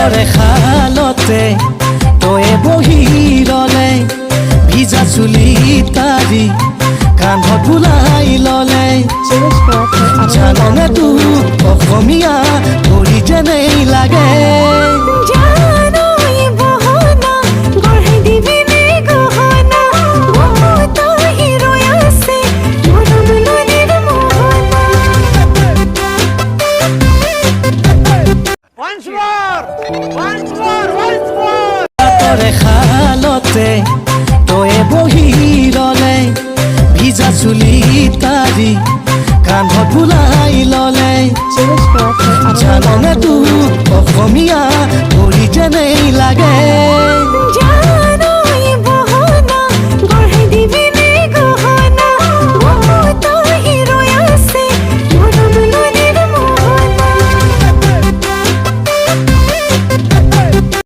ঘৰে খালতে তয়ে বহি ললে ভিজা চুলি তাৰি কান্ধত বুলাই ললে জাননে তোক অসমীয়া ধৰি যেনেই লাগে Once more!